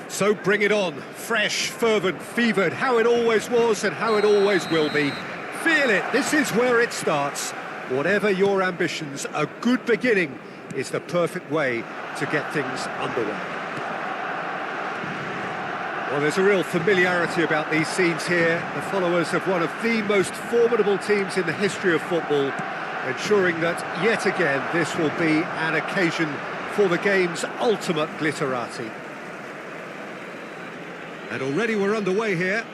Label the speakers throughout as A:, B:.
A: So bring it on, fresh, fervent, fevered, how it always was and how it always will be. Feel it, this is where it starts. Whatever your ambitions, a good beginning is the perfect way to get things underway. Well, there's a real familiarity about these scenes here. The followers of one of the most formidable teams in the history of football, ensuring that, yet again, this will be an occasion for the game's ultimate glitterati. And already we're underway here.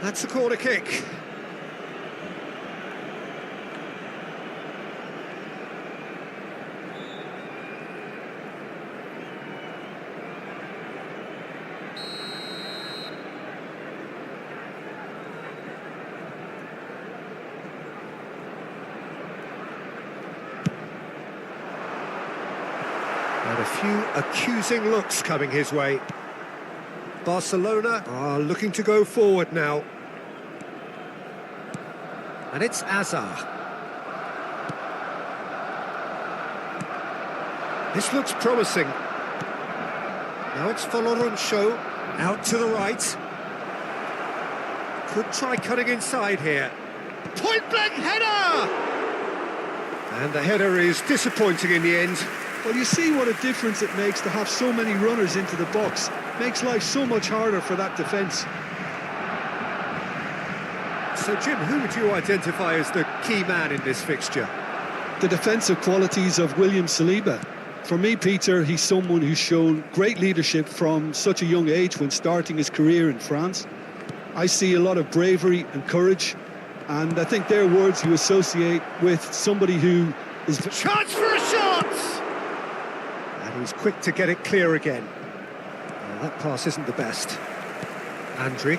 A: That's a corner kick. And a few accusing looks coming his way. Barcelona are looking to go forward now. And it's Hazard. This looks promising. Now it's Folorunshio out to the right. Could try cutting inside here. Point-blank header! And the header is disappointing in the end.
B: Well, you see what a difference it makes to have so many runners into the box. Makes life so much harder for that defence.
A: So, Jim, who would you identify as the key man in this fixture?
B: The defensive qualities of William Saliba. For me, Peter, he's someone who's shown great leadership from such a young age when starting his career in France. I see a lot of bravery and courage, and I think they're words you associate with somebody who is...
A: Chance for a shot! And he's quick to get it clear again. Well, that pass isn't the best. Andri.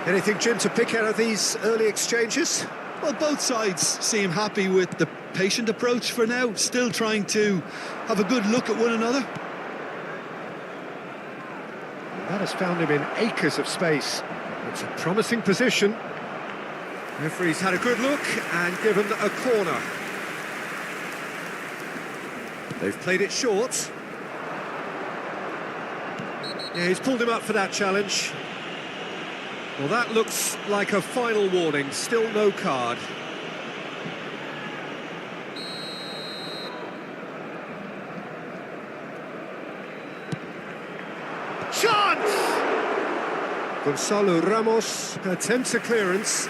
A: Anything, Jim, to pick out of these early exchanges?
B: Well, both sides seem happy with the patient approach for now, still trying to have a good look at one another.
A: That has found him in acres of space. It's a promising position. Referee's had a good look and given a corner. They've played it short. Yeah, he's pulled him up for that challenge. Well, that looks like a final warning, still no card. Chance! Gonzalo Ramos attempts a clearance.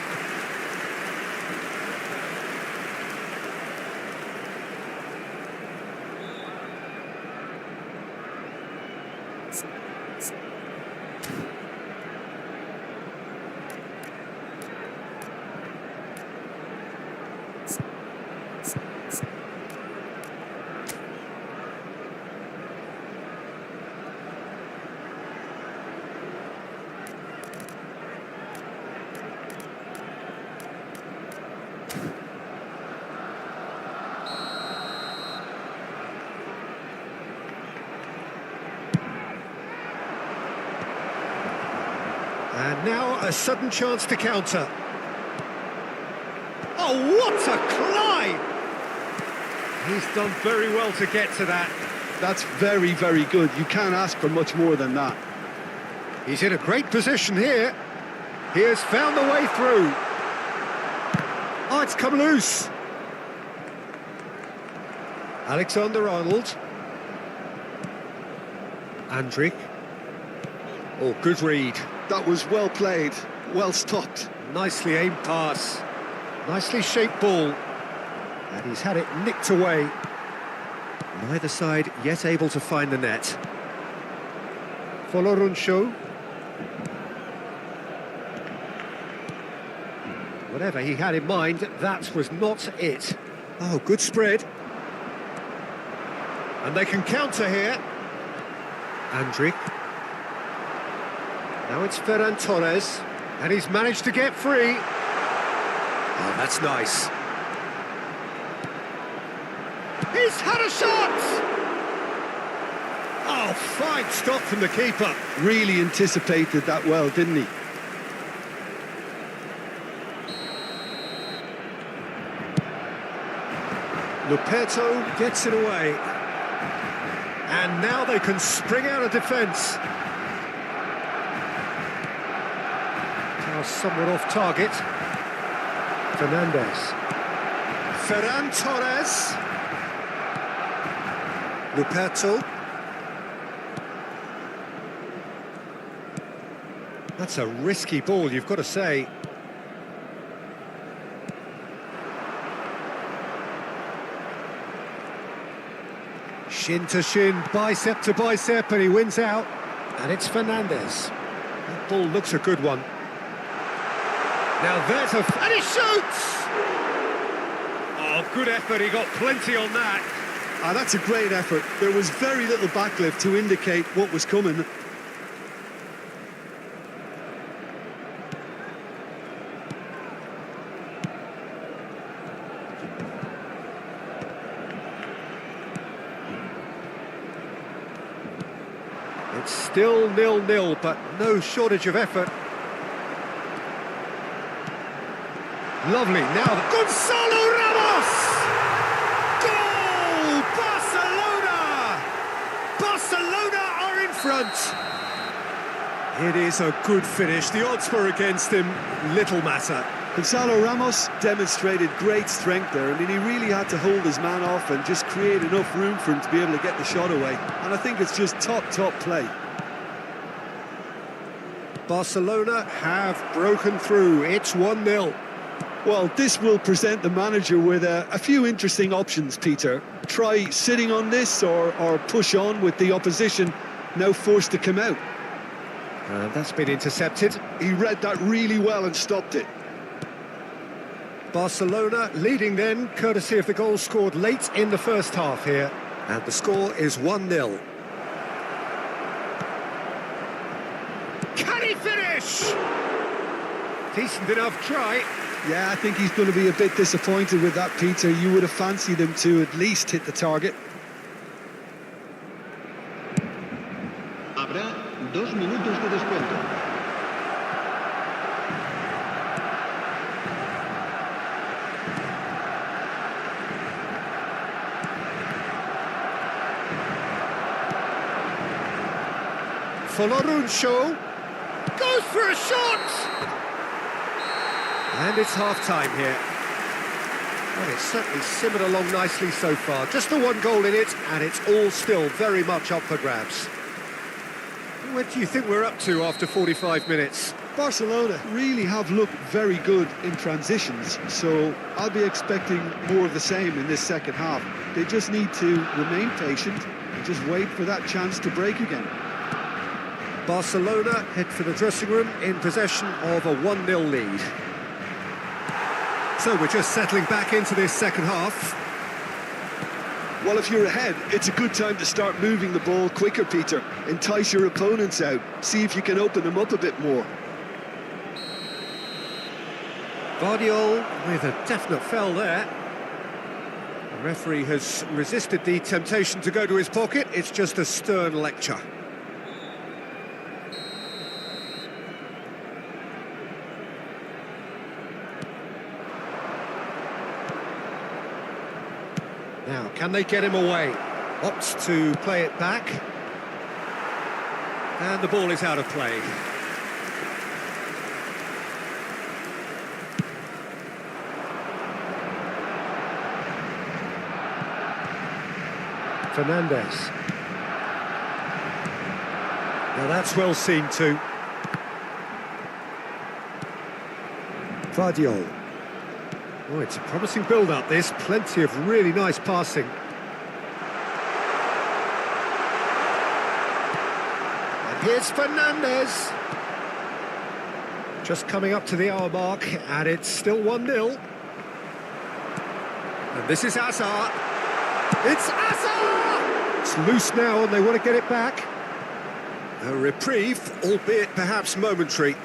A: And now a sudden chance to counter. Oh, what a climb! He's done very well to get to that.
B: That's very, very good. You can't ask for much more than that.
A: He's in a great position here. He has found the way through. Oh, it's come loose. Alexander-Arnold. Andrik. Oh, good read.
B: That was well played, well stopped.
A: Nicely aimed pass. Nicely shaped ball. And he's had it nicked away. Neither side yet able to find the net. Folorunsho. Whatever he had in mind, that was not it. Oh, good spread. And they can counter here. Andrik. Now it's Ferran Torres. And he's managed to get free. Oh, that's nice. He's had a shot! Oh, fine stop from the keeper.
B: Really anticipated that well, didn't he?
A: Luperto gets it away. And now they can spring out of defence. Now somewhat off target. Fernandez. Ferran Torres. Luperto. That's a risky ball, you've got to say. Shin to shin, bicep to bicep, and he wins out. And it's Fernandez. That ball looks a good one. Now there's and he shoots! Oh, good effort, he got plenty on that.
B: Ah, that's a great effort. There was very little backlift to indicate what was coming.
A: It's still 0-0, but no shortage of effort. Lovely, now Gonzalo Ramos! Goal! Barcelona! Barcelona are in front. It is a good finish. The odds were against him, little matter.
B: Gonzalo Ramos demonstrated great strength there. I mean, he really had to hold his man off and just create enough room for him to be able to get the shot away. And I think it's just top play.
A: Barcelona have broken through. It's 1-0.
B: Well, this will present the manager with a few interesting options, Peter. Try sitting on this or push on with the opposition now forced to come out.
A: That's been intercepted.
B: He read that really well and stopped it.
A: Barcelona leading then, courtesy of the goal scored late in the first half here. And the score is 1-0. Can he finish? Decent enough try.
B: Yeah, I think he's going to be a bit disappointed with that, Peter. You would have fancied him to at least hit the target.
C: Habrá 2 minutos de descuento.
A: Folorunsho goes for a shot! And it's half-time here. Well, it's certainly simmered along nicely so far. Just the one goal in it, and it's all still very much up for grabs. What do you think we're up to after 45 minutes?
B: Barcelona really have looked very good in transitions, so I'll be expecting more of the same in this second half. They just need to remain patient and just wait for that chance to break again.
A: Barcelona head for the dressing room in possession of a 1-0 lead. So we're just settling back into this second half.
B: Well, if you're ahead, it's a good time to start moving the ball quicker, Peter. Entice your opponents out. See if you can open them up a bit more.
A: Guardiola with a definite foul there. The referee has resisted the temptation to go to his pocket. It's just a stern lecture. Now, can they get him away? Opts to play it back. And the ball is out of play. Fernandez. Now that's well seen too. Vardiol. Oh, it's a promising build-up this. Plenty of really nice passing. And here's Fernandez. Just coming up to the hour mark, and it's still 1-0. And this is Hazard. It's Hazard! It's loose now, and they want to get it back. A reprieve, albeit perhaps momentary.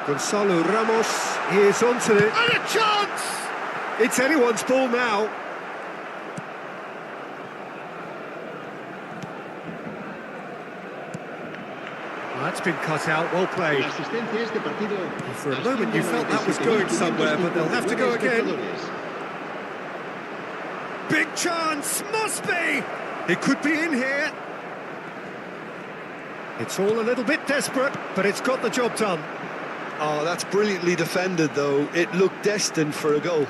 A: Gonzalo Ramos is onto it. And a chance! It's anyone's ball now. Well, that's been cut out, well played.
C: La asistencia a este partido.
A: For a moment you felt that was going somewhere, but they'll have to go again. Big chance, must be! It could be in here. It's all a little bit desperate, but it's got the job done.
B: Oh, that's brilliantly defended, though. It looked destined for a goal.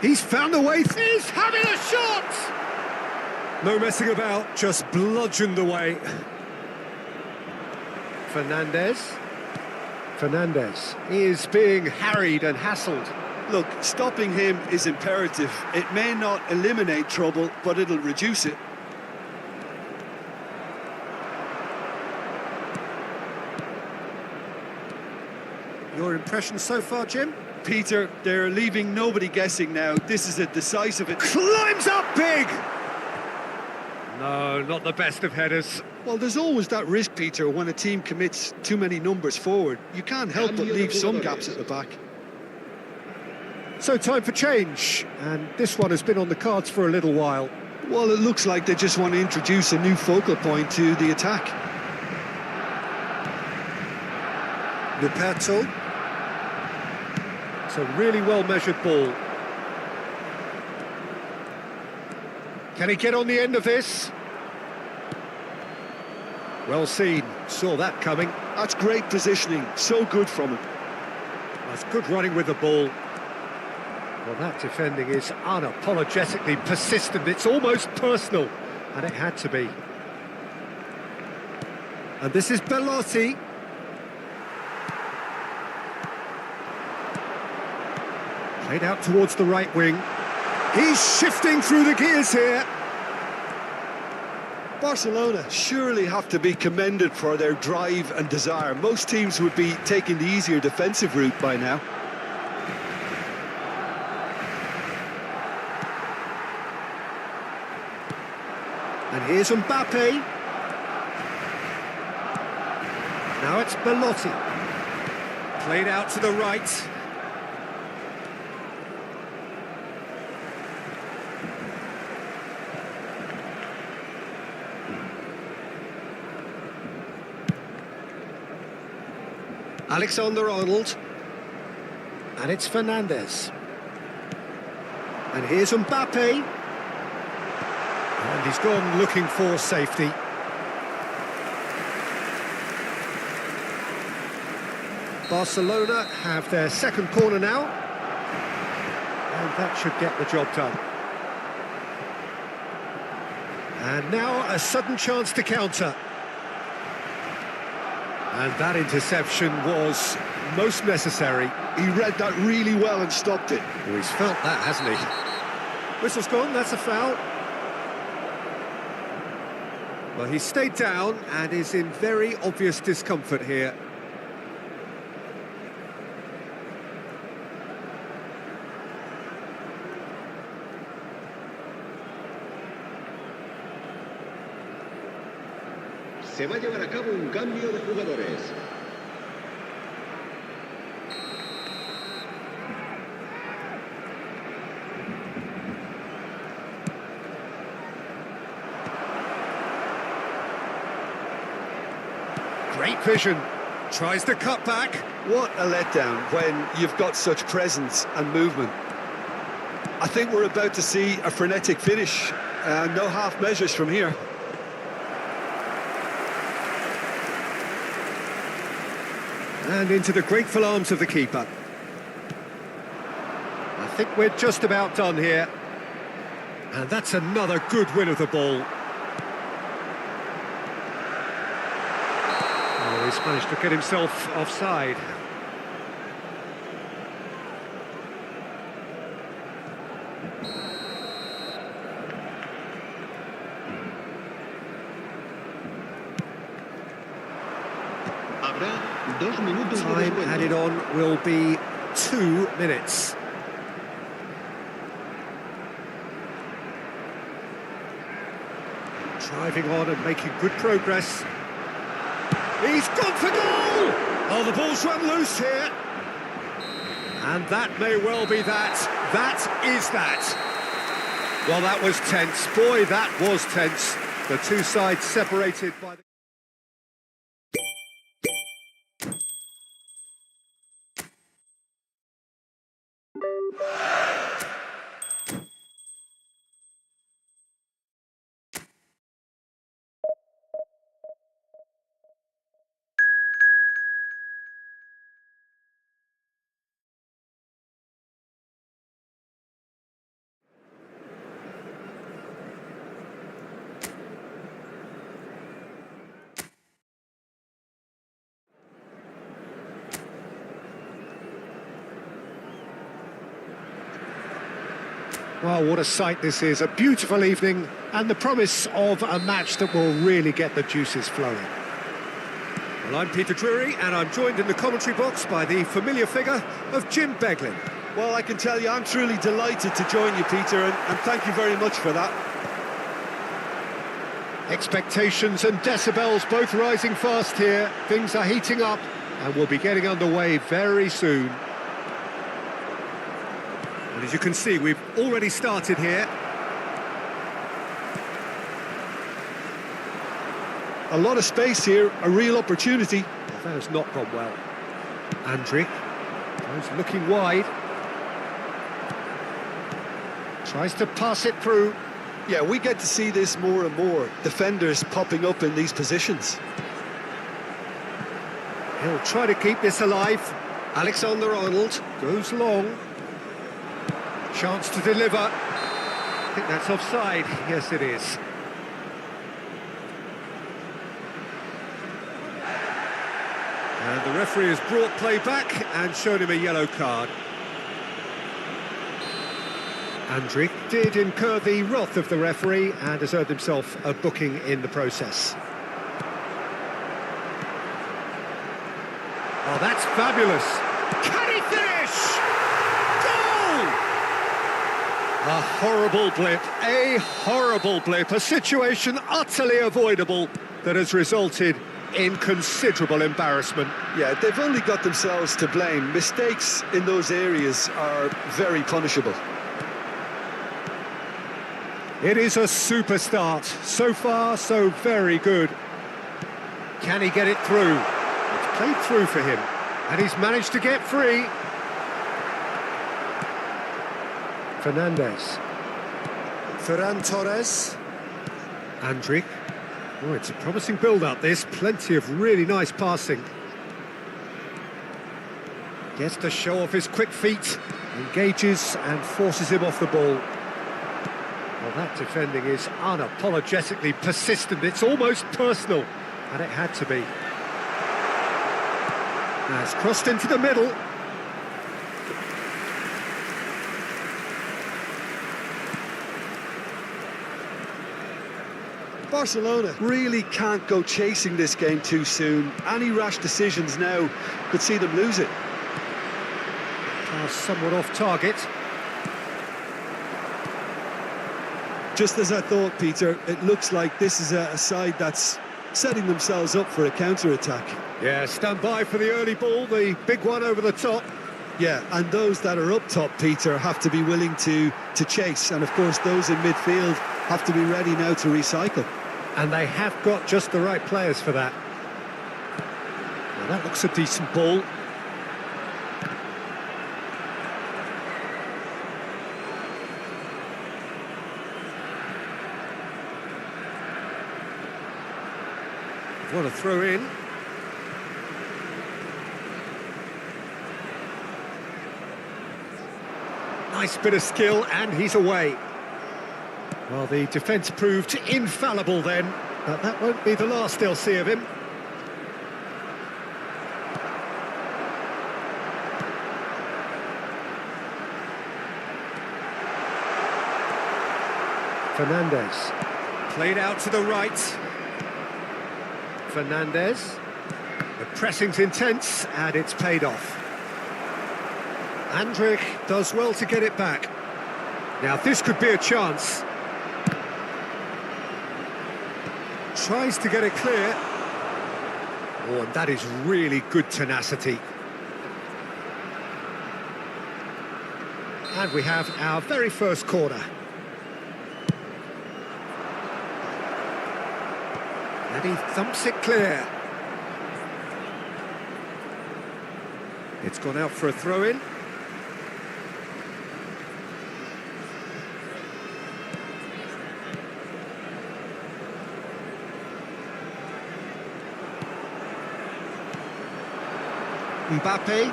A: He's found a way. He's having a shot! No messing about, just bludgeoned away. Fernandez is being harried and hassled.
B: Look, stopping him is imperative. It may not eliminate trouble, but it'll reduce it.
A: Your impression so far, Jim?
B: Peter, they're leaving nobody guessing now. This is a decisive...
A: Climbs up big! No, not the best of headers.
B: Well, there's always that risk, Peter, when a team commits too many numbers forward. You can't help but leave some gaps at the back.
A: So time for change, and this one has been on the cards for a little while.
B: Well, it looks like they just want to introduce a new focal point to the attack.
A: Luperto. It's a really well-measured ball. Can he get on the end of this? Well seen, saw that coming.
B: That's great positioning, so good from him.
A: That's good running with the ball. Well, that defending is unapologetically persistent. It's almost personal, and it had to be. And this is Belotti. Played out towards the right wing. He's shifting through the gears here.
B: Barcelona surely have to be commended for their drive and desire. Most teams would be taking the easier defensive route by now.
A: And here's Mbappe. Now it's Belotti. Played out to the right. Alexander-Arnold. And it's Fernandez. And here's Mbappe. And he's gone looking for safety. Barcelona have their second corner now. And that should get the job done. And now a sudden chance to counter. And that interception was most necessary.
B: He read that really well and stopped it.
A: Well, he's felt that, hasn't he? Whistle's gone, that's a foul. Well, he stayed down and is in very obvious discomfort here.
C: Se va a llevar a cabo un cambio de jugadores.
A: Great vision. Tries to cut back.
B: What a letdown when you've got such presence and movement. I think we're about to see a frenetic finish. No half measures from here.
A: And into the grateful arms of the keeper. I think we're just about done here. And that's another good win of the ball. Oh, he's managed to get himself offside.
C: Habrá 2 minutos de
A: Time
C: descuento.
A: added on will be 2 minutes. Driving on and making good progress. He's gone for goal! Oh, the ball's run loose here. And that may well be that. That is that. Well, that was tense. Boy, that was tense. The two sides separated by the... Well, what a sight this is. A beautiful evening and the promise of a match that will really get the juices flowing. Well, I'm Peter Drury and I'm joined in the commentary box by the familiar figure of Jim Beglin.
B: Well, I can tell you I'm truly delighted to join you, Peter, and thank you very much for that.
A: Expectations and decibels both rising fast here. Things are heating up and we'll be getting underway very soon. And as you can see, we've already started here.
B: A lot of space here, a real opportunity.
A: That has not gone well. Andrić goes looking wide. Tries to pass it through.
B: Yeah, we get to see this more and more. Defenders popping up in these positions.
A: He'll try to keep this alive. Alexander-Arnold goes long. Chance to deliver. I think that's offside. Yes, it is. And the referee has brought play back and shown him a yellow card. Andrić did incur the wrath of the referee and has earned himself a booking in the process. Oh, that's fabulous. Can he finish? Goal! A horrible blip, a situation utterly avoidable that has resulted in considerable embarrassment.
B: Yeah, they've only got themselves to blame. Mistakes in those areas are very punishable.
A: It is a super start. So far, so very good. Can he get it through? It's played through for him, and he's managed to get free. Fernandes. Ferran Torres. Andrić. Oh, it's a promising build-up, this. Plenty of really nice passing. Gets to show off his quick feet. Engages and forces him off the ball. Well, that defending is unapologetically persistent. It's almost personal, and it had to be. Now it's crossed into the middle.
B: Barcelona really can't go chasing this game too soon. Any rash decisions now could see them lose it.
A: Pass somewhat off target.
B: Just as I thought, Peter, it looks like this is a side that's setting themselves up for a counter-attack.
A: Yeah, stand by for the early ball, the big one over the top.
B: Yeah, and those that are up top, Peter, have to be willing to chase. And, of course, those in midfield have to be ready now to recycle.
A: And they have got just the right players for that. And that looks a decent ball. What a throw in. Nice bit of skill, and he's away. Well, the defence proved infallible then, but that won't be the last they'll see of him. Fernandez. Played out to the right. Fernandez. The pressing's intense, and it's paid off. Andrich does well to get it back. Now this could be a chance. Tries to get it clear. Oh, and that is really good tenacity. And we have our very first corner. And he thumps it clear. It's gone out for a throw-in. Mbappe.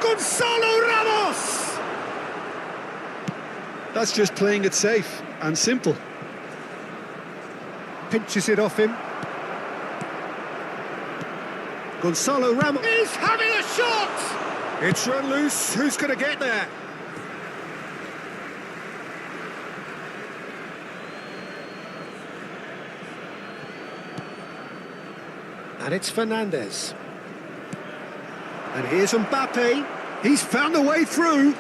A: Gonzalo Ramos!
B: That's just playing it safe and simple.
A: Pinches it off him. Gonzalo Ramos is having a shot! It's run loose. Who's going to get there? And it's Fernandez. And here's Mbappe. He's found a way through.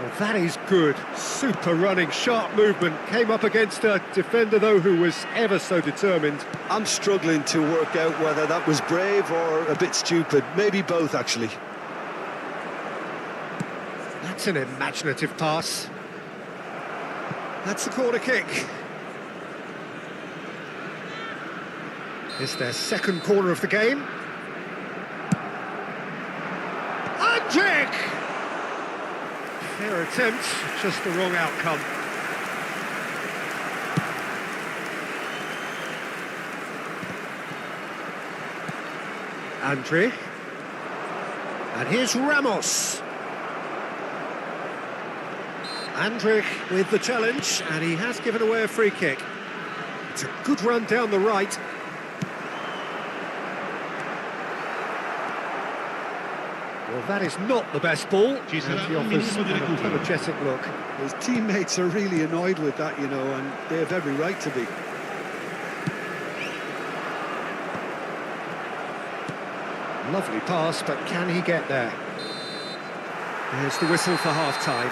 A: Well, that is good. Super running, sharp movement. Came up against a defender, though, who was ever so determined.
B: I'm struggling to work out whether that was brave or a bit stupid. Maybe both, actually.
A: That's an imaginative pass. That's the corner kick. It's their second corner of the game. Andrich! Fair attempt, just the wrong outcome. Andrich. And here's Ramos. Andrich with the challenge, and he has given away a free kick. It's a good run down the right. Well, that is not the best ball, and he offers an apologetic look.
B: His teammates are really annoyed with that, you know, and they have every right to be.
A: Lovely pass, but can he get there? There's the whistle for half-time.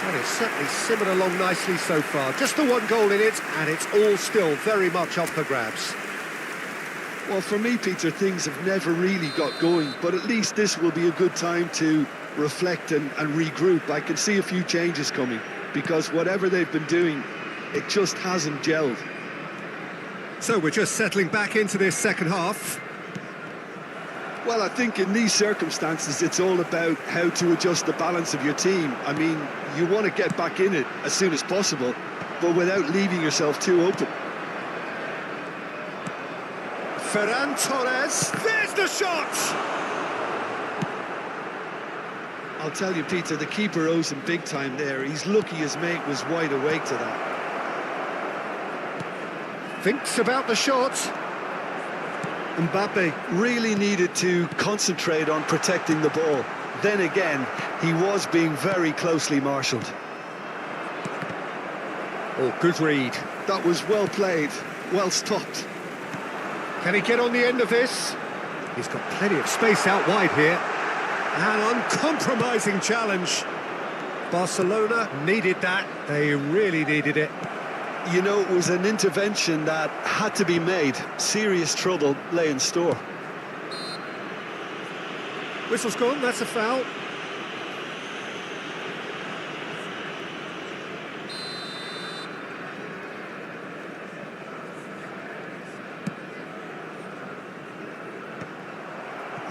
A: Well, it's certainly simmered along nicely so far. Just the one goal in it, and it's all still very much up for grabs.
B: Well, for me, Peter, things have never really got going, but at least this will be a good time to reflect and regroup. I can see a few changes coming, because whatever they've been doing, it just hasn't gelled.
A: So we're just settling back into this second half.
B: Well, I think in these circumstances, it's all about how to adjust the balance of your team. I mean, you want to get back in it as soon as possible, but without leaving yourself too open.
A: Ferran Torres, there's the shot!
B: I'll tell you, Peter, the keeper owes him big time there. He's lucky his mate was wide awake to that.
A: Thinks about the shot.
B: Mbappe really needed to concentrate on protecting the ball. Then again, he was being very closely marshalled.
A: Oh, good read.
B: That was well played, well stopped.
A: Can he get on the end of this? He's got plenty of space out wide here. An uncompromising challenge. Barcelona needed that. They really needed it.
B: You know, it was an intervention that had to be made. Serious trouble lay in store.
A: Whistle's gone, that's a foul.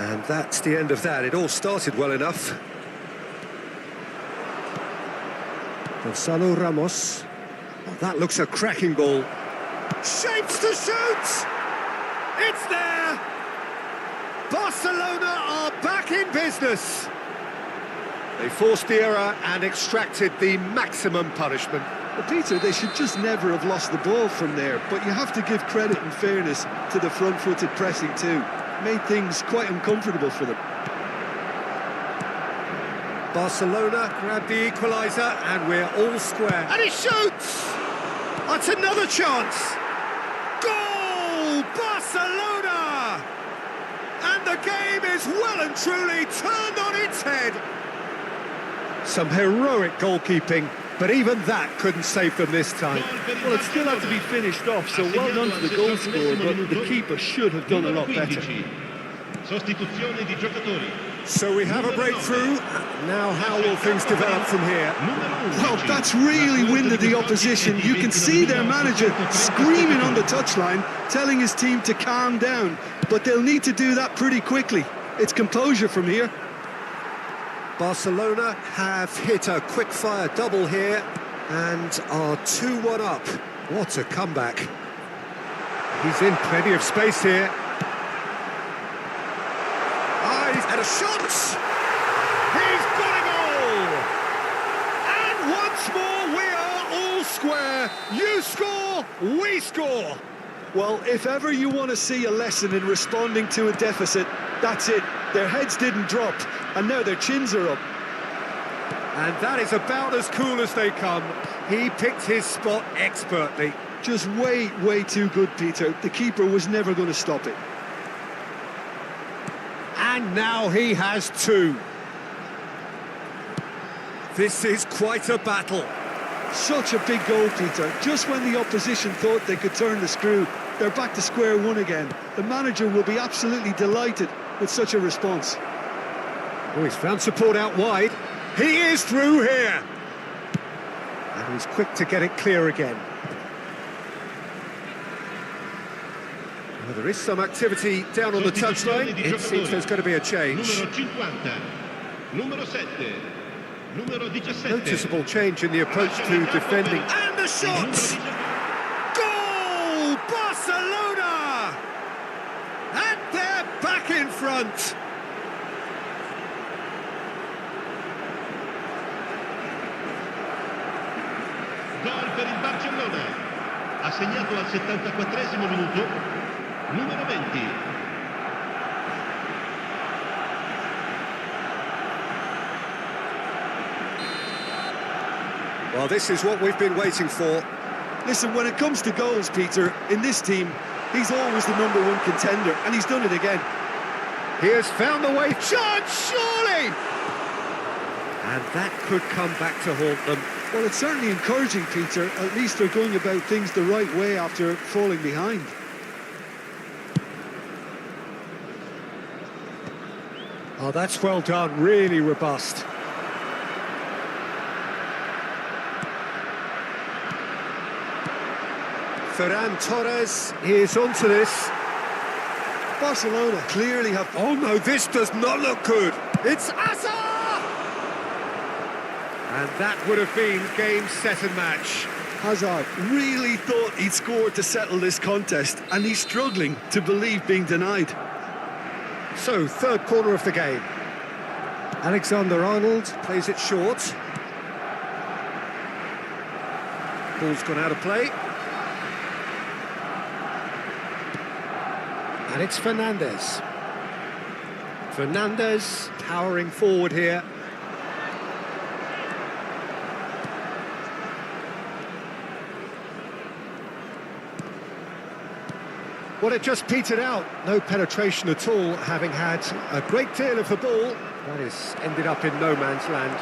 A: And that's the end of that. It all started well enough. Gonzalo Ramos. Oh, that looks a cracking ball. Shapes to shoot! It's there! Barcelona are back in business. They forced the error and extracted the maximum punishment.
B: Well, Peter, they should just never have lost the ball from there, but you have to give credit and fairness to the front-footed pressing too. Made things quite uncomfortable for them.
A: Barcelona grab the equaliser and we're all square. And he shoots! That's another chance! Goal! Barcelona! And the game is well and truly turned on its head. Some heroic goalkeeping, but even that couldn't save them this time.
B: Well, it still had to be finished off, so well done to the goal scorer, but the keeper should have done a lot better.
C: Sostituzione di giocatori.
A: So we have a breakthrough. Now how will things develop from here?
B: Well, that's really winded the opposition. You can see their manager screaming on the touchline, telling his team to calm down. But they'll need to do that pretty quickly. It's composure from here.
A: Barcelona have hit a quick-fire double here and are 2-1 up. What a comeback. He's in plenty of space here. Ah, he's had a shot! He's got a goal! And once more we are all square. You score, we score.
B: Well, if ever you want to see a lesson in responding to a deficit, that's it. Their heads didn't drop, and now their chins are up.
A: And that is about as cool as they come. He picked his spot expertly.
B: Just way too good, Peter. The keeper was never going to stop it.
A: And now he has two. This is quite a battle.
B: Such a big goal, Peter. Just when the opposition thought they could turn the screw, they're back to square one again. The manager will be absolutely delighted with such a response.
A: Oh, he's found support out wide. He is through here. And he's quick to get it clear again. Well, there is some activity down on the touchline. It seems there's going to be a change.
C: Numero 50, numero 7, numero 17.
A: Noticeable change in the approach to defending. And the shot! Goal! Barcelona! And they're back in front.
C: Gol per il Barcellona. Ha segnato al 74esimo minuto. Numero 20.
A: Well, this is what we've been waiting for.
B: Listen, when it comes to goals, Peter, in this team, he's always the #1 contender, and he's done it again.
A: He has found the way. Chance, surely! And that could come back to haunt them.
B: Well, it's certainly encouraging, Peter. At least they're going about things the right way after falling behind.
A: Oh, that's well done. Really robust. Ferran Torres is onto this.
B: Barcelona clearly have...
A: Oh no, this does not look good. It's Asa! And that would have been game, set and match.
B: Hazard really thought he'd scored to settle this contest, and he's struggling to believe being denied.
A: So, third corner of the game. Alexander-Arnold plays it short. Ball's gone out of play. And it's Fernandez. Fernandez powering forward here. Well, it just petered out. No penetration at all, having had a great deal of the ball. That is ended up in no man's land.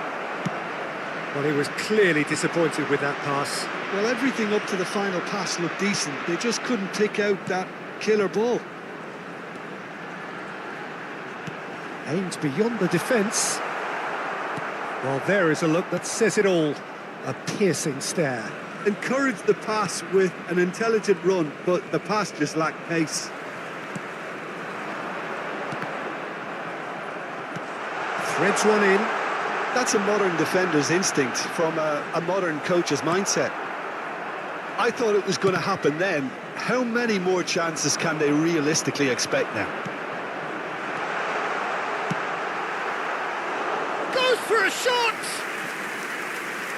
A: Well, he was clearly disappointed with that pass.
B: Well, everything up to the final pass looked decent. They just couldn't pick out that killer ball.
A: Aimed beyond the defence. Well, there is a look that says it all. A piercing stare.
B: Encouraged the pass with an intelligent run, but the pass just lacked pace.
A: Threads one in.
B: That's a modern defender's instinct from a modern coach's mindset. I thought it was going to happen then. How many more chances can they realistically expect now?
A: Goes for a shot!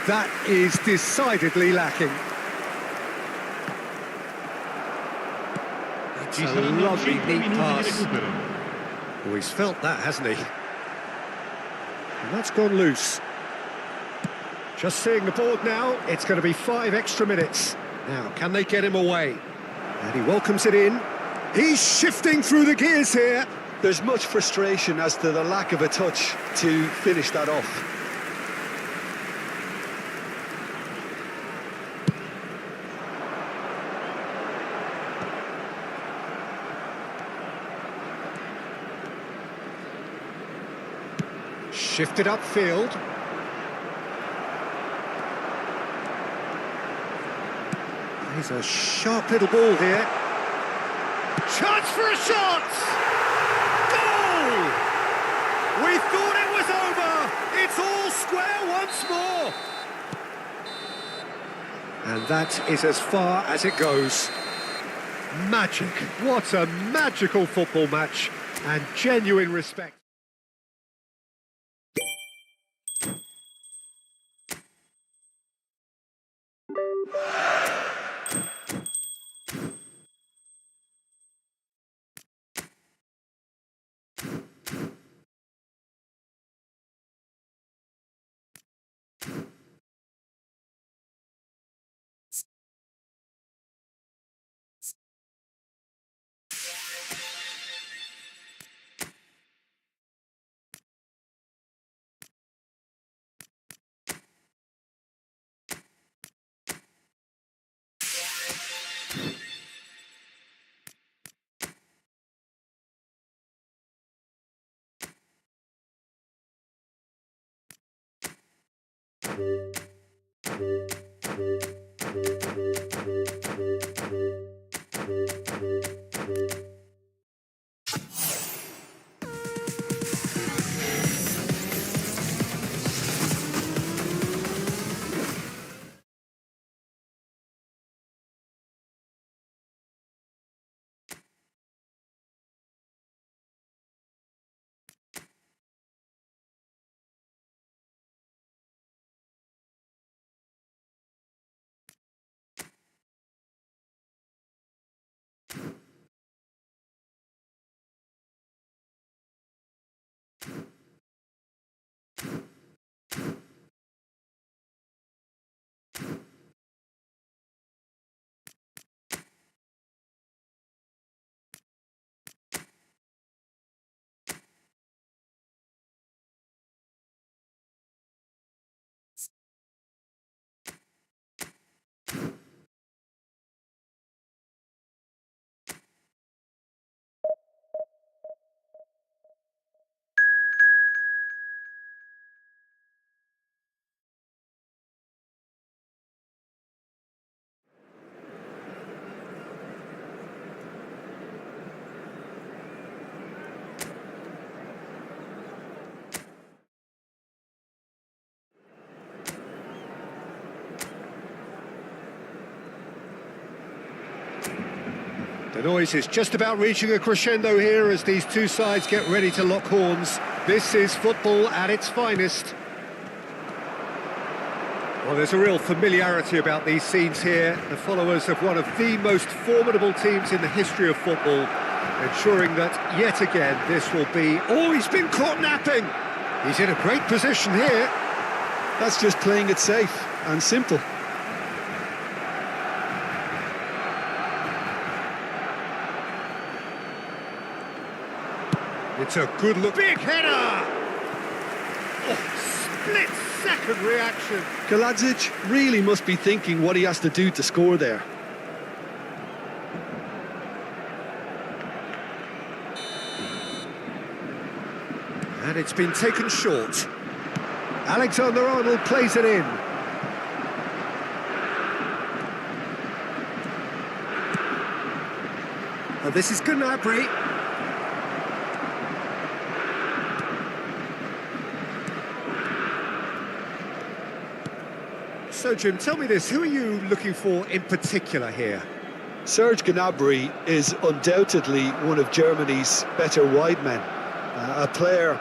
A: That is decidedly lacking. It's
C: Ci
A: a
C: saranno
A: lovely,
C: 5
A: neat
C: minuti di
A: pass.
C: recupero.
A: Oh, he's felt that, hasn't he? And that's gone loose. Just seeing the board now, it's going to be 5 extra minutes. Now, can they get him away? And he welcomes it in. He's shifting through the gears here.
B: There's much frustration as to the lack of a touch to finish that off.
A: Shifted upfield. He's a sharp little ball here. Chance for a shot! Goal! We thought it was over. It's all square once more. And that is as far as it goes. Magic. What a magical football match. And genuine respect. The noise is just about reaching a crescendo here as these two sides get ready to lock horns. This is football at its finest. Well, there's a real familiarity about these scenes here. The followers of one of the most formidable teams in the history of football, ensuring that, yet again, this will be... Oh, he's been caught napping! He's in a great position here.
B: That's just playing it safe and simple.
A: It's a good look. Big header! Oh, split-second reaction.
B: Kaladzic really must be thinking what he has to do to score there.
A: And it's been taken short. Alexander-Arnold plays it in. And this is Gnabry. So, Jim, tell me this, who are you looking for in particular here?
B: Serge Gnabry is undoubtedly one of Germany's better wide men. A player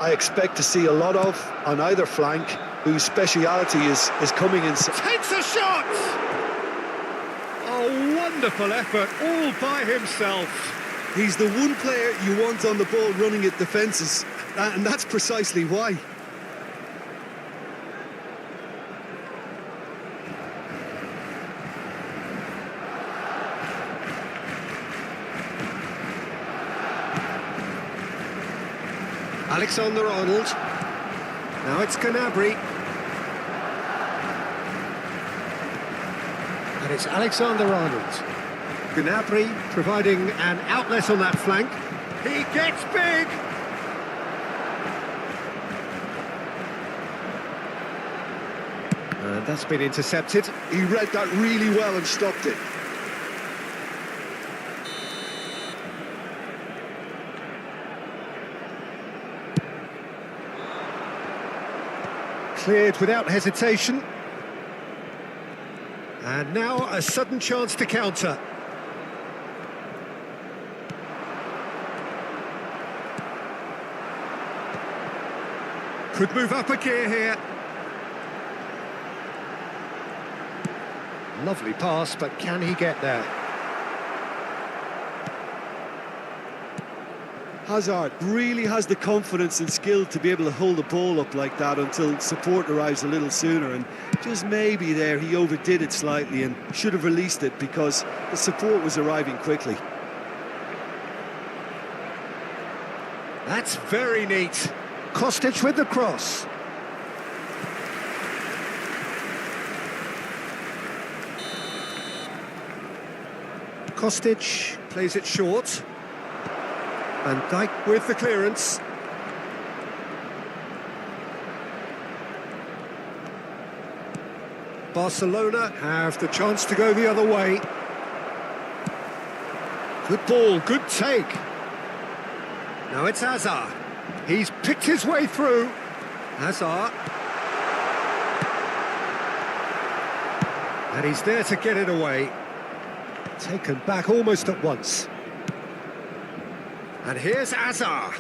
B: I expect to see a lot of on either flank, whose speciality is coming in.
A: Takes a shot! A wonderful effort, all by himself.
B: He's the one player you want on the ball running at defences, and that's precisely why.
A: Alexander-Arnold. Now it's Gnabry. And it's Alexander-Arnold. Gnabry providing an outlet on that flank. He gets big! And that's been intercepted.
B: He read that really well and stopped it.
A: Cleared without hesitation. And now a sudden chance to counter. Could move up a gear here. Lovely pass, but can he get there?
B: Hazard really has the confidence and skill to be able to hold the ball up like that until support arrives a little sooner, and just maybe there he overdid it slightly and should have released it because the support was arriving quickly.
A: That's very neat. Kostic with the cross. Kostic plays it short. Van Dijk with the clearance. Barcelona have the chance to go the other way. Good ball, good take. Now it's Hazard. He's picked his way through. Hazard. And he's there to get it away. Taken back almost at once. And here's Hazard.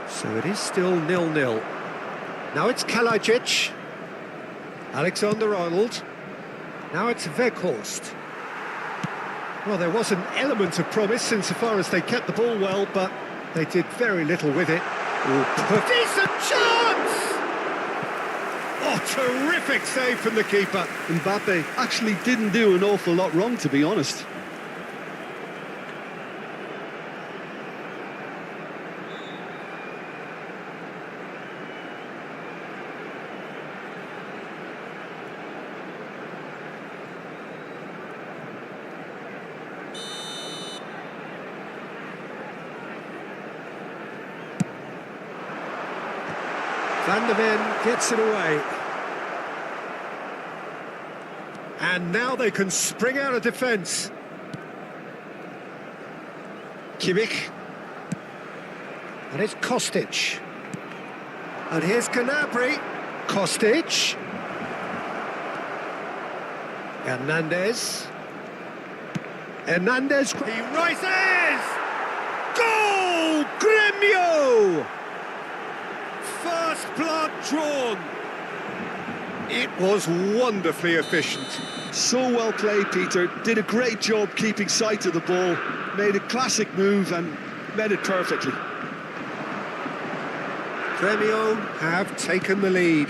A: So it is still 0-0. Now it's Kalajic. Alexander-Arnold. Now it's Weghorst. Well, there was an element of promise insofar as they kept the ball well, but they did very little with it. Decent chance! Oh, terrific save from the keeper.
B: Mbappe actually didn't do an awful lot wrong, to be honest.
A: Van der Ven gets it away. And now they can spring out of defence. Kimmich. And it's Kostic. And here's Gnabry. Kostic. Hernandez. Hernandez. He rises! Goal! Gremio! First blood drawn. It was wonderfully efficient.
B: So well played, Peter. Did a great job keeping sight of the ball. Made a classic move and met it perfectly.
A: Gremio have taken the lead.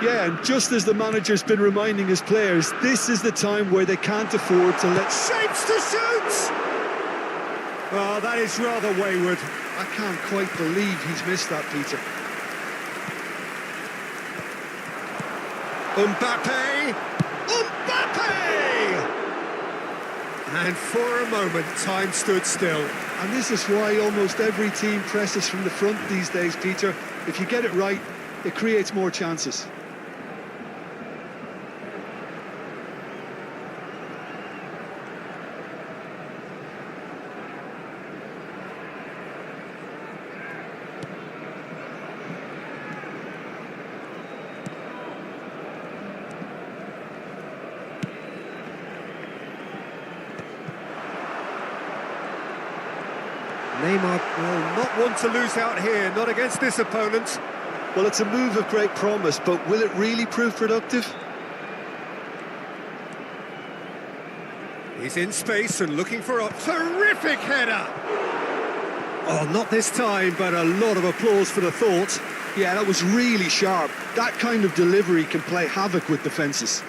B: Yeah, and just as the manager's been reminding his players, this is the time where they can't afford to let...
A: Shapes to shoot! Oh, that is rather wayward.
B: I can't quite believe he's missed that, Peter.
A: Mbappe! Mbappe! And for a moment, time stood still.
B: And this is why almost every team presses from the front these days, Peter. If you get it right, it creates more chances.
A: Neymar will not want to lose out here, not against this opponent.
B: Well, it's a move of great promise, but will it really prove productive?
A: He's in space and looking for a terrific header. Oh, not this time, but a lot of applause for the thought.
B: Yeah, that was really sharp. That kind of delivery can play havoc with defences.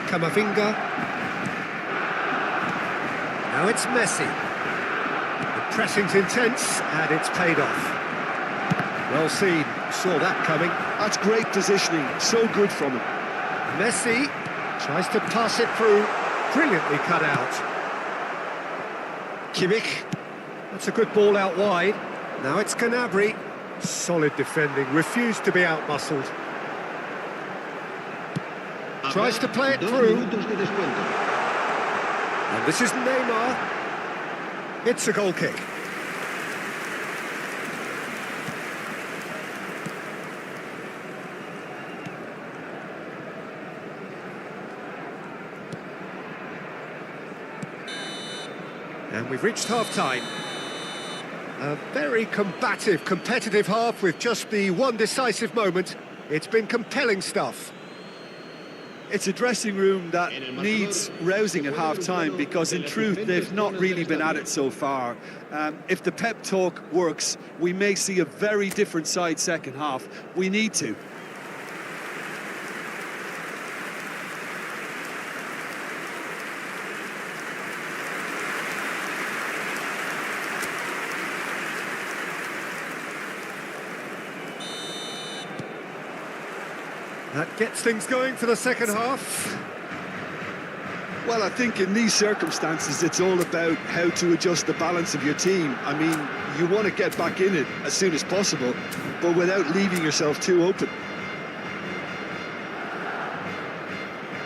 A: Camavinga. Now it's Messi. The pressing's intense and it's paid off. Well seen, saw that coming.
B: That's great positioning, so good from him.
A: Messi tries to pass it through, brilliantly cut out. Kimmich, that's a good ball out wide. Now it's Gnabry, solid defending, refused to be outmuscled. Tries to play it through. And this is Neymar. It's a goal kick. And we've reached half-time. A very combative, competitive half with just the one decisive moment. It's been compelling stuff.
B: It's a dressing room that needs rousing at half-time because, in truth, they've not really been at it so far. If the pep talk works, we may see a very different side second half. We need to.
A: That gets things going for the second half.
B: Well, I think in these circumstances, it's all about how to adjust the balance of your team. I mean, you want to get back in it as soon as possible, but without leaving yourself too open.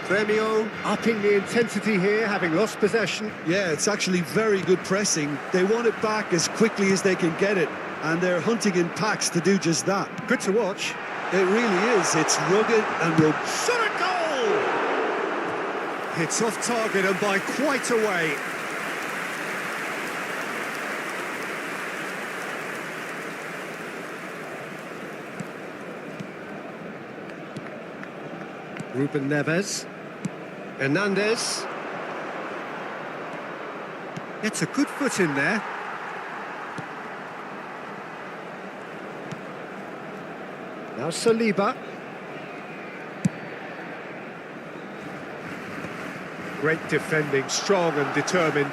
A: Gremio upping the intensity here, having lost possession.
B: Yeah, it's actually very good pressing. They want it back as quickly as they can get it, and they're hunting in packs to do just that.
A: Good to watch.
B: It really is. It's rugged and robust.
A: Shot a goal! It's off target and by quite a way. Ruben Neves. Hernandez. Gets a good foot in there. Now Saliba. Great defending, strong and determined.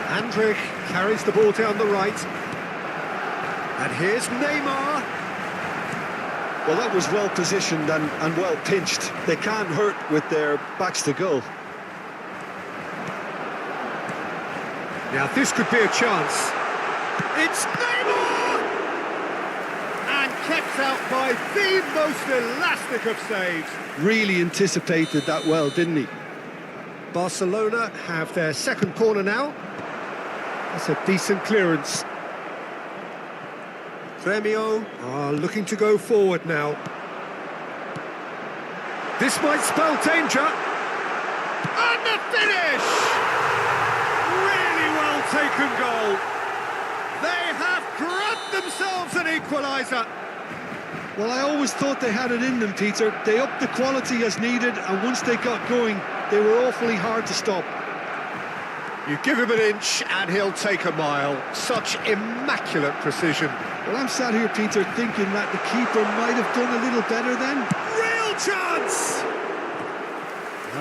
A: Andrich carries the ball down the right. And here's Neymar.
B: Well, that was well positioned and well pinched. They can't hurt with their backs to goal.
A: Now this could be a chance. It's Neymar! And kept out by the most elastic of saves.
B: Really anticipated that well, didn't he?
A: Barcelona have their second corner now. That's a decent clearance. Gremio are looking to go forward now. This might spell danger. And the finish! Really well taken goal. They have grabbed themselves an equaliser.
B: Well, I always thought they had it in them, Peter. They upped the quality as needed, and once they got going, they were awfully hard to stop.
A: You give him an inch and he'll take a mile. Such immaculate precision.
B: Well, I'm sat here, Peter, thinking that the keeper might have done a little better then.
A: Real chance!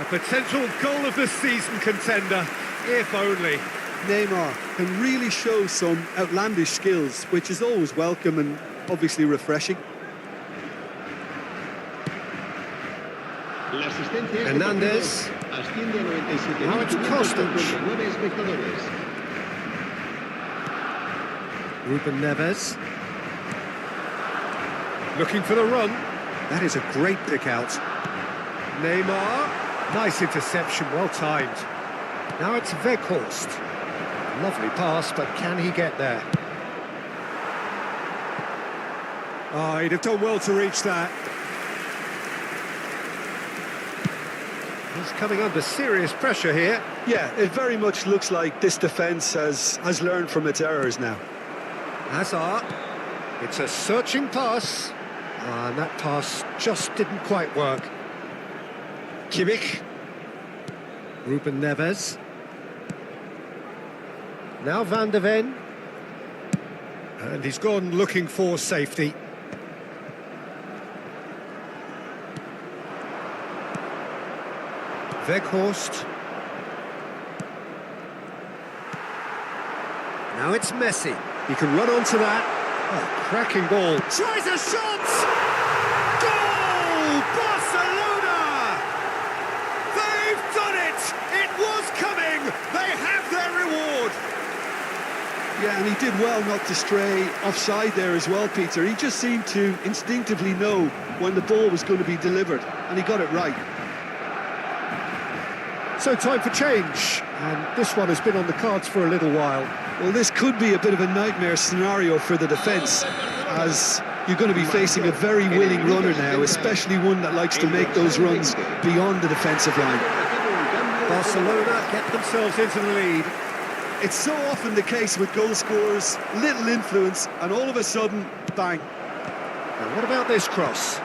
A: A potential goal of the season contender, if only.
B: Neymar can really show some outlandish skills, which is always welcome and obviously refreshing.
A: Hernandez. Now it's Kostic. Ruben Neves. Looking for the run. That is a great pick out. Neymar. Nice interception, well timed. Now it's Weghorst. Lovely pass, but can he get there? Oh, he'd have done well to reach that. He's coming under serious pressure here.
B: Yeah, it very much looks like this defence has learned from its errors now.
A: Hazard. It's a searching pass. And that pass just didn't quite work. Kimmich. Ruben Neves. Now Van de Ven. And he's gone looking for safety. Weghorst. Now it's Messi. He can run onto that. Oh, cracking ball. Tries a shot! Goal! Barcelona! They've done it! It was coming! They have their reward!
B: Yeah, and he did well not to stray offside there as well, Peter. He just seemed to instinctively know when the ball was going to be delivered, and he got it right.
A: So time for change, and this one has been on the cards for a little while.
B: Well, this could be a bit of a nightmare scenario for the defence, as you're going to be facing a very willing runner now, especially one that likes to make those runs beyond the defensive line.
A: Barcelona get themselves into the lead.
B: It's so often the case with goal scorers, little influence, and all of a sudden, bang.
A: And what about this cross?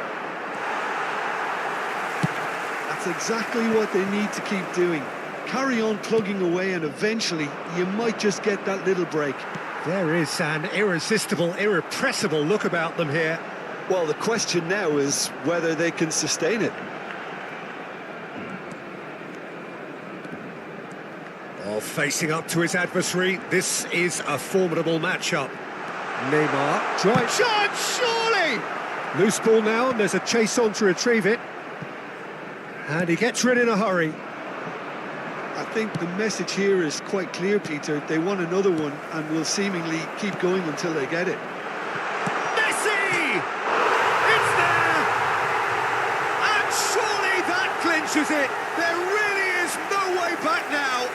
B: That's exactly what they need to keep doing. Carry on plugging away, and eventually you might just get that little break.
A: There is an irresistible, irrepressible look about them here.
B: Well, the question now is whether they can sustain it.
A: Oh, facing up to his adversary, this is a formidable matchup. Neymar, try shot, surely! Loose ball now, and there's a chase on to retrieve it. And he gets rid in a hurry.
B: I think the message here is quite clear, Peter. They want another one and will seemingly keep going until they get it.
A: Messi! It's there! And surely that clinches it! There really is no way back now!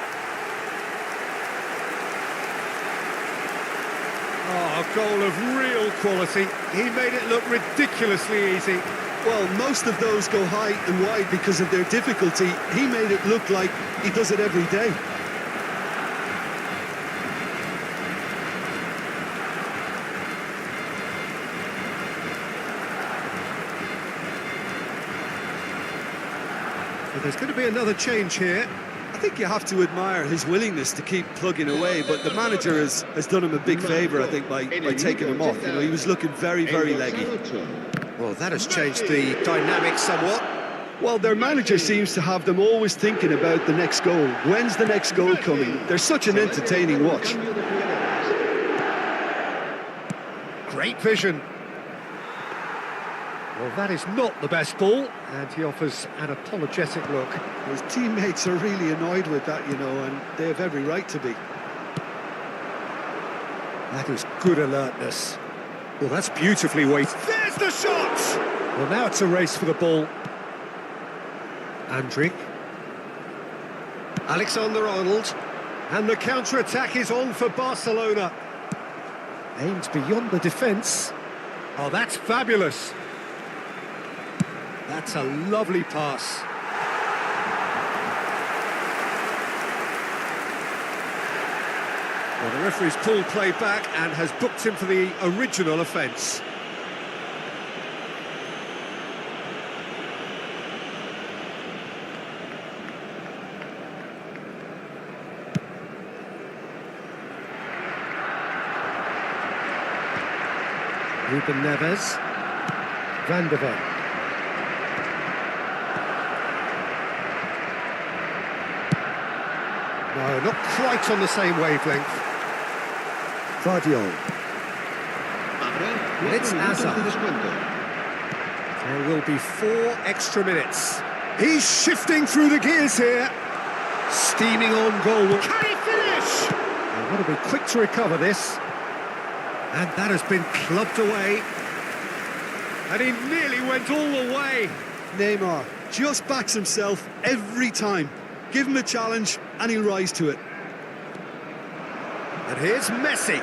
A: Oh, a goal of real quality. He made it look ridiculously easy.
B: Well, most of those go high and wide because of their difficulty. He made it look like he does it every day.
A: But there's going to be another change here.
B: I think you have to admire his willingness to keep plugging away, but the manager has done him a big favour, I think, by taking him off. You know, he was looking very, very leggy.
A: Well, that has changed the dynamic somewhat.
B: Well, their manager seems to have them always thinking about the next goal. When's the next goal coming? They're such an entertaining watch.
A: Great vision. Well, that is not the best ball, and he offers an apologetic look.
B: His teammates are really annoyed with that, you know, and they have every right to be.
A: That is good alertness. Well, that's beautifully weighted. There's the shot! Well, now it's a race for the ball. Andrić. Alexander-Arnold. And the counter-attack is on for Barcelona. Aimed beyond the defence. Oh, that's fabulous. That's a lovely pass. Well, the referee's pulled play back and has booked him for the original offence. Ruben Neves. Van de Ven. No, not quite on the same wavelength. Guardiola. It's Hazard. There will be 4 extra minutes. He's shifting through the gears here. Steaming on goal. Can he finish? They've got to be quick to recover this. And that has been clubbed away. And he nearly went all the way.
B: Neymar just backs himself every time. Give him a challenge and he'll rise to it.
A: And here's Messi.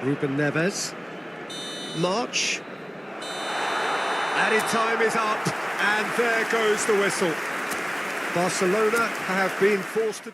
A: Ruben Neves. March. Added time is up, and there goes the whistle. Barcelona have been forced to...